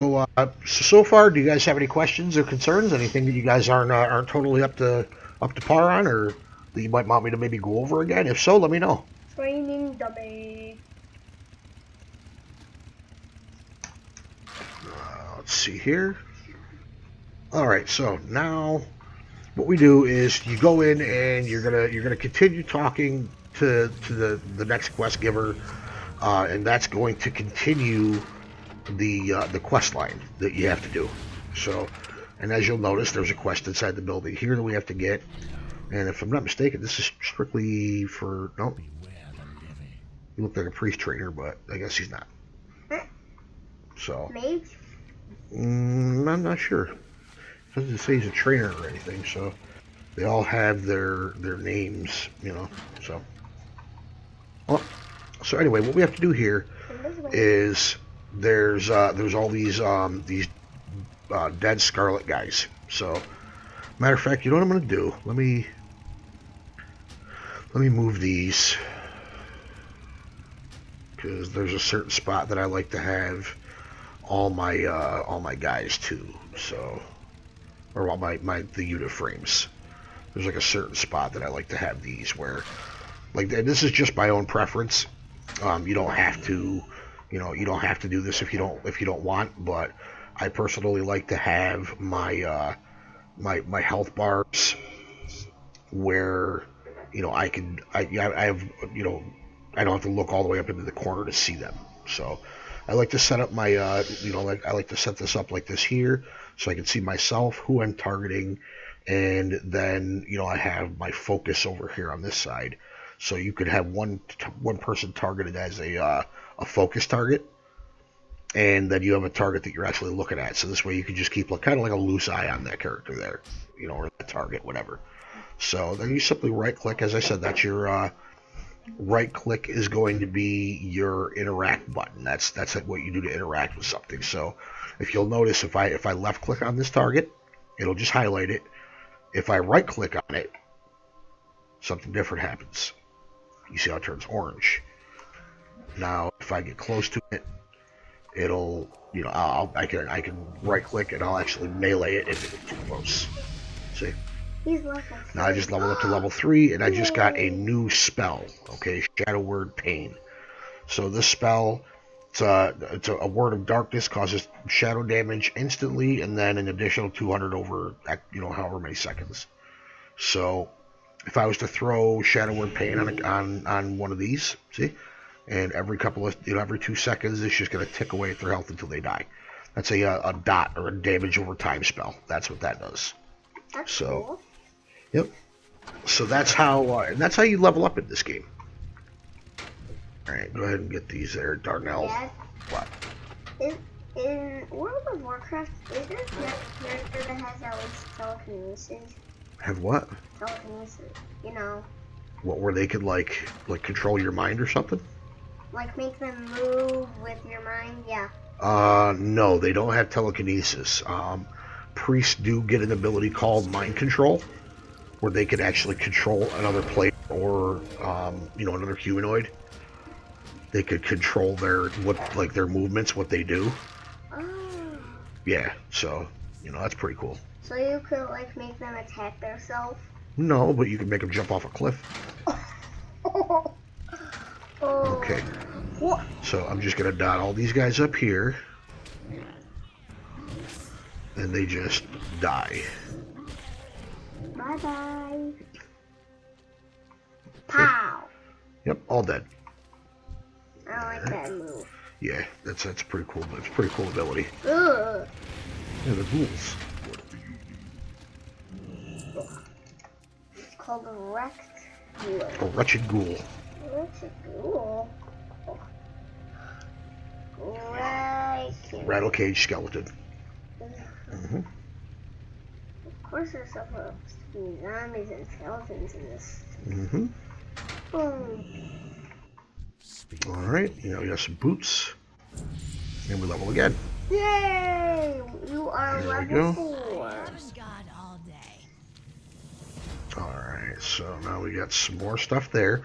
So far, do you guys have any questions or concerns? Anything that you guys aren't totally up to par on, or that you might want me to maybe go over again? If so, let me know. Training dummy. Let's see here. All right, so now what we do is you go in and you're gonna continue talking to the next quest giver, and that's going to continue the quest line that you have to do. So, and as you'll notice, there's a quest inside the building here that we have to get. And if I'm not mistaken, this is strictly for no. He looked like a priest trainer, but I guess he's not. So, Maybe. I'm not sure. It doesn't say he's a trainer or anything. So they all have their names, you know. So, well, so anyway, what we have to do here is there's all these dead scarlet guys. So, matter of fact, you know what I'm gonna do? Let me move these because there's a certain spot that I like to have all my guys to. So, or all my the unit frames. There's like a certain spot that I like to have these where, like, and this is just my own preference. You don't have to, you don't have to do this if you don't want. But I personally like to have my my health bars where I have I don't have to look all the way up into the corner to see them. So I like to set up my like I like to set this up like this here so I can see myself, who I'm targeting, and then I have my focus over here on this side. So you could have one person targeted as a focus target, and then you have a target that you're actually looking at. So this way you can just keep kind of like a loose eye on that character there, or the target, whatever. So then you simply right click. As I said, that's your right click is going to be your interact button. That's what you do to interact with something. So if you'll notice, if I left click on this target, it'll just highlight it. If I right click on it, something different happens. You see how it turns orange. Now if I get close to it, it'll I can right click and I'll actually melee it if it gets too close. See? He's level 3. Now I just leveled up to level 3, and I just got a new spell. Okay, Shadow Word Pain. So this spell, it's a word of darkness, causes shadow damage instantly, and then an additional 200 over however many seconds. So if I was to throw Shadow Word Pain on one of these, see, and every couple of every 2 seconds, it's just going to tick away at their health until they die. That's a dot or a damage over time spell. That's what that does. That's so. Cool. Yep. So that's how you level up in this game. All right, go ahead and get these there, Darnell. Yeah. What? In World of Warcraft, is there a character that has at least telekinesis? Have what? Telekinesis. What, where they could like control your mind or something? Like make them move with your mind? Yeah. No, they don't have telekinesis. Priests do get an ability called mind control, where they can actually control another player or another humanoid. They could control their movements, what they do. Oh. Yeah, so that's pretty cool. So you could make them attack themselves? No, but you can make them jump off a cliff. Oh. Okay. What? So I'm just gonna dot all these guys up here, and they just die. Bye-bye. Pow. Yep, all dead. I like that move. Yeah, that's pretty cool. It's a pretty cool ability. Ugh. Yeah, the ghouls. It's called a wrecked ghoul. A wretched ghoul. Wretched ghoul. Right. Rattle cage skeleton. Of course there's supposed to be zombies and skeletons in this. Boom. Alright, we got some boots. And we level again. Yay! You are There we level go. 4. Alright, so now we got some more stuff there.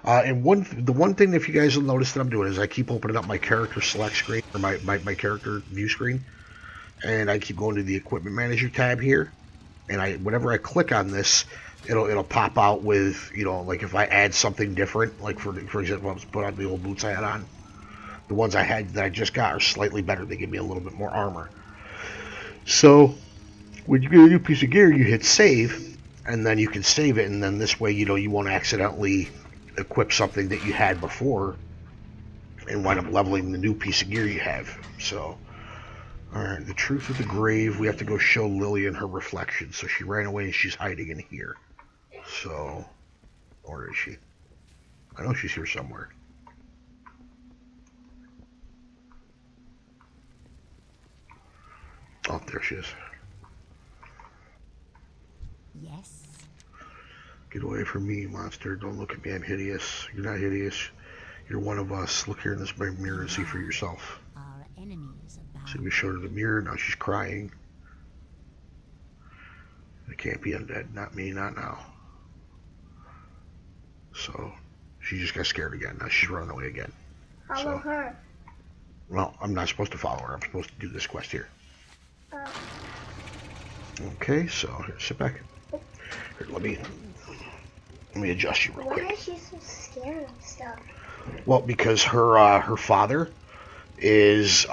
And the one thing, if you guys will notice that I'm doing, is I keep opening up my character select screen, or my character view screen, and I keep going to the equipment manager tab here, and whenever I click on this, it'll pop out with, like if I add something different, like for example, I was put on the old boots I had on. The ones I had that I just got are slightly better. They give me a little bit more armor. So when you get a new piece of gear, you hit save, and then you can save it, and then this way, you won't accidentally equip something that you had before and wind up leveling the new piece of gear you have. So, alright, the truth of the grave, we have to go show Lillian her reflection. So she ran away and she's hiding in here. So, where is she? I know she's here somewhere. Oh, there she is. Yes. Get away from me, monster. Don't look at me. I'm hideous. You're not hideous. You're one of us. Look here in this mirror and see for yourself. Our enemies abound. So we showed her the mirror. Now she's crying. It can't be undead. Not me. Not now. So she just got scared again. Now she's running away again. Follow her. Well, I'm not supposed to follow her. I'm supposed to do this quest here. Okay, so here, sit back. Here, let me adjust you real quick. Why is she so scared of stuff? Well, because her father is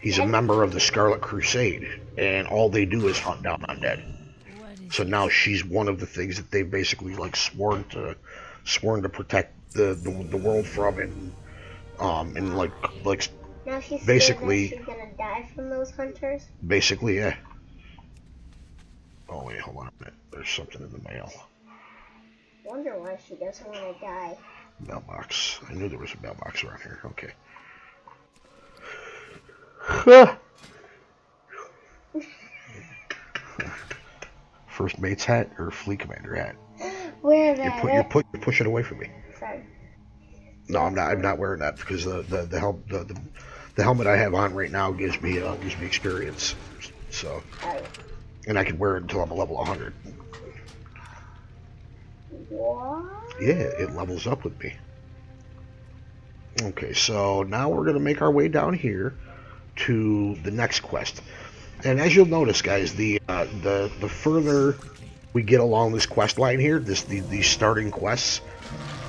he's a member of the Scarlet Crusade, and all they do is hunt down undead. So now she's one of the things that they've basically like sworn to protect the world from, and like now she's basically scared that she's gonna die from those hunters. Basically, yeah. Oh wait, hold on a minute. There's something in the mail. Wonder why she doesn't want to die. Mailbox. I knew there was a mailbox around here. Okay. First mate's hat or fleet commander hat? Wear that. You're pushing away from me. Sorry. No, I'm not. I'm not wearing that because the helmet I have on right now gives me experience. So, and I can wear it until I'm a level 100. What? Yeah, it levels up with me. Okay, so now we're gonna make our way down here to the next quest. And as you'll notice, guys, the further we get along this quest line here, these starting quests,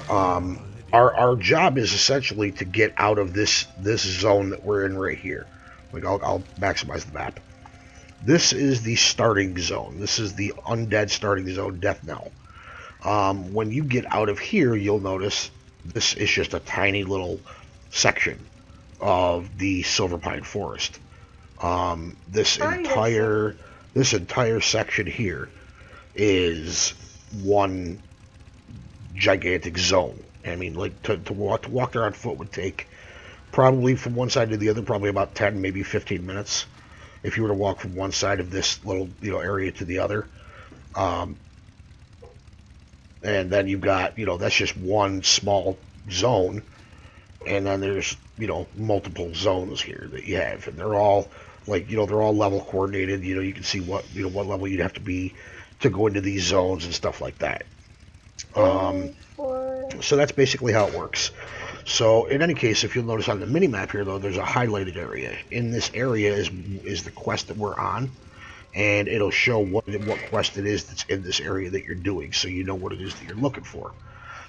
our job is essentially to get out of this zone that we're in right here. Like I'll maximize the map. This is the starting zone. This is the undead starting zone, Death Knell. When you get out of here, you'll notice this is just a tiny little section of the Silverpine Forest. This entire section here is one gigantic zone. I mean, like to walk there on foot would take probably from one side to the other probably about 10, maybe 15 minutes. If you were to walk from one side of this little area to the other. And then you've got, that's just one small zone, and then there's, multiple zones here that you have, and they're all like, they're all level coordinated. You can see what level you'd have to be to go into these zones and stuff like that. So that's basically how it works. So in any case, if you'll notice on the mini map here, though, there's a highlighted area. In this area is the quest that we're on. And it'll show what quest it is that's in this area that you're doing, so you know what it is that you're looking for.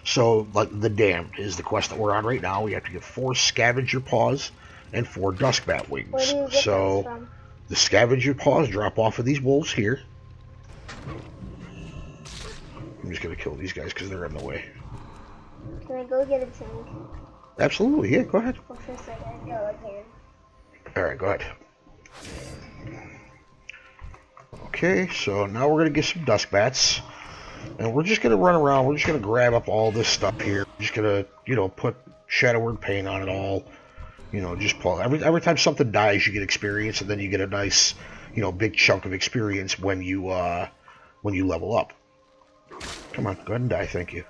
So, like, the Damned is the quest that we're on right now. We have to get 4 Scavenger Paws and 4 Duskbat Wings. Where do you get those from? The Scavenger Paws drop off of these wolves here. I'm just going to kill these guys because they're in the way. Can I go get a drink? Absolutely, yeah, go ahead. Well, first I gotta go again. Alright, go ahead. Okay, so now we're going to get some Duskbats. And we're just going to run around. We're just going to grab up all this stuff here. We're just going to, put Shadow Word Paint on it all. Just pull. Every time something dies, you get experience, and then you get a nice, big chunk of experience when you level up. Come on, go ahead and die, thank you.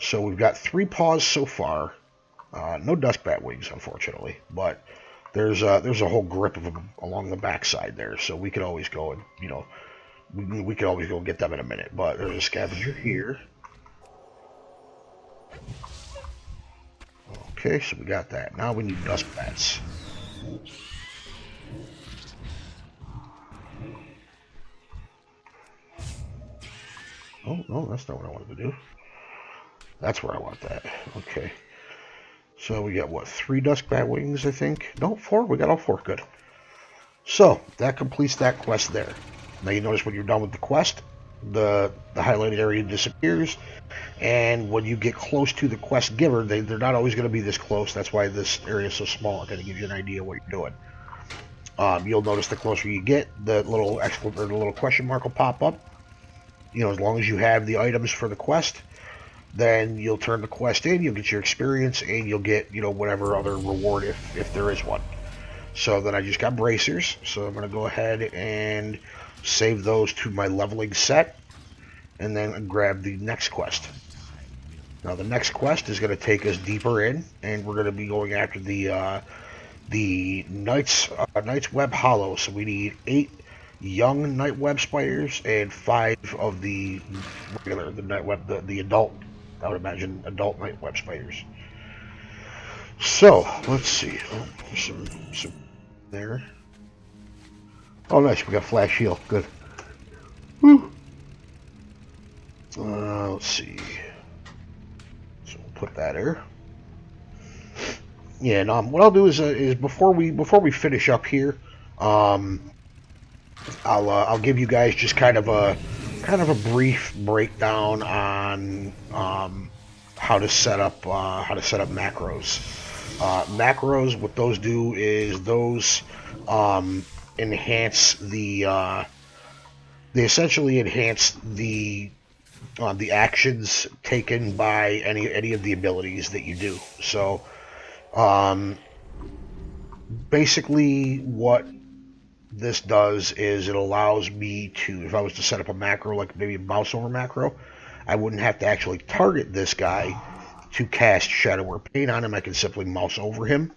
So we've got 3 paws so far. No Duskbat Wings, unfortunately, but there's a whole grip of them along the backside there, so we could always go and, we could always go get them in a minute. But there's a scavenger here. Okay, so we got that. Now we need dust bats. Oh, no, that's not what I wanted to do. That's where I want that. Okay. So we got, what, 3 dusk bat wings, I think? No, 4? We got all 4. Good. So, that completes that quest there. Now you notice when you're done with the quest, the highlighted area disappears, and when you get close to the quest giver, they're not always going to be this close. That's why this area is so small. It kind of gives you an idea of what you're doing. You'll notice the closer you get, the little the little question mark will pop up. You know, as long as you have the items for the quest, then you'll turn the quest in, you'll get your experience, and you'll get, you know, whatever other reward if there is one. So then I just got bracers, so I'm going to go ahead and save those to my leveling set, and then grab the next quest. Now the next quest is going to take us deeper in, and we're going to be going after the Night's Web Hollow. So we need 8 young night web spiders and 5 of the regular, the night web, the adult, I would imagine, adult night web spiders. So let's see. Oh, some there. Oh, nice. We got flash heal. Good. Woo. Let's see. So we'll put that there. Yeah, and what I'll do is before we finish up here, I'll give you guys just kind of a brief breakdown on how to set up macros. Macros, what those do is those enhance the they essentially enhance the actions taken by any of the abilities that you do. So basically what this does is it allows me to, if I was to set up a macro, like maybe a mouse over macro, I wouldn't have to actually target this guy to cast Shadow or Pain on him. I can simply mouse over him,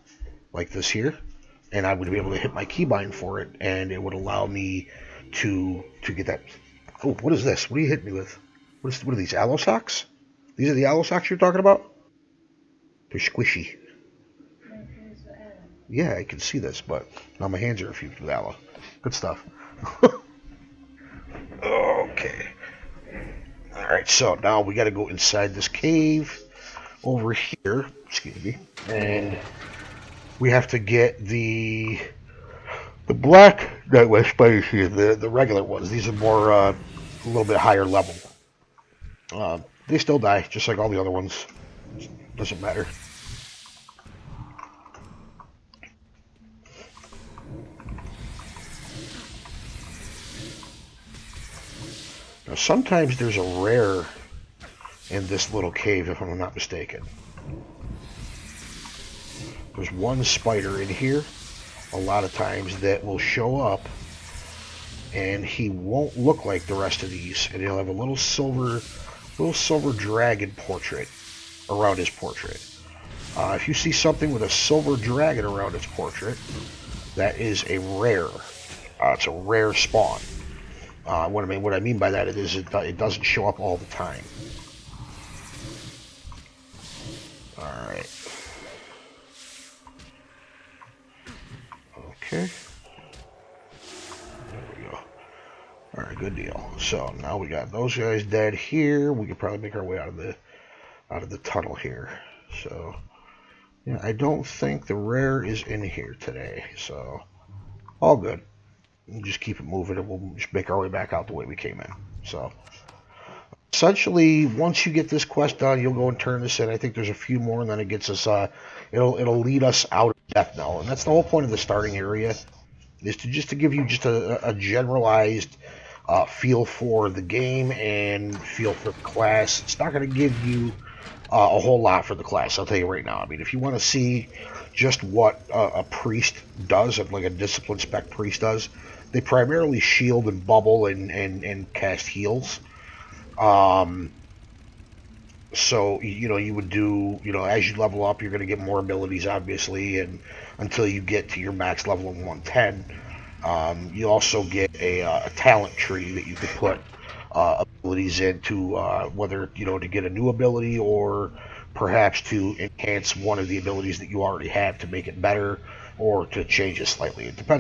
like this here, and I would be able to hit my keybind for it, and it would allow me to get that. Oh, what is this? What are you hitting me with? What are these, aloe socks? These are the aloe socks you're talking about? They're squishy. Yeah, I can see this, but now my hands are infused with aloe. Good stuff. Okay. Alright, so now we got to go inside this cave over here. Excuse me. And we have to get the black night web spiders here, the regular ones. These are more, a little bit higher level. They still die, just like all the other ones. Doesn't matter. Now, sometimes there's a rare in this little cave, if I'm not mistaken. There's one spider in here, a lot of times, that will show up, and he won't look like the rest of these, and he'll have a little silver dragon portrait around his portrait. If you see something with a silver dragon around its portrait, that is a rare. It's a rare spawn. What I mean by that is it doesn't show up all the time. Alright. Okay. There we go. Alright, good deal. So now we got those guys dead here. We could probably make our way out of the tunnel here. So yeah, I don't think the rare is in here today. So all good. We'll just keep it moving, and we'll just make our way back out the way we came in. So essentially, once you get this quest done, you'll go and turn this in. I think there's a few more, and then it gets us. It'll lead us out of Death Knell, and that's the whole point of the starting area, is to give you just a generalized feel for the game and feel for the class. It's not going to give you a whole lot for the class, I'll tell you right now. I mean, if you want to see just what a priest does, like a discipline spec priest does, they primarily shield and bubble and cast heals. So, you would do, as you level up, you're going to get more abilities, obviously, and until you get to your max level of 110. You also get a talent tree that you could put abilities into, whether, to get a new ability or perhaps to enhance one of the abilities that you already have to make it better or to change it slightly. It depends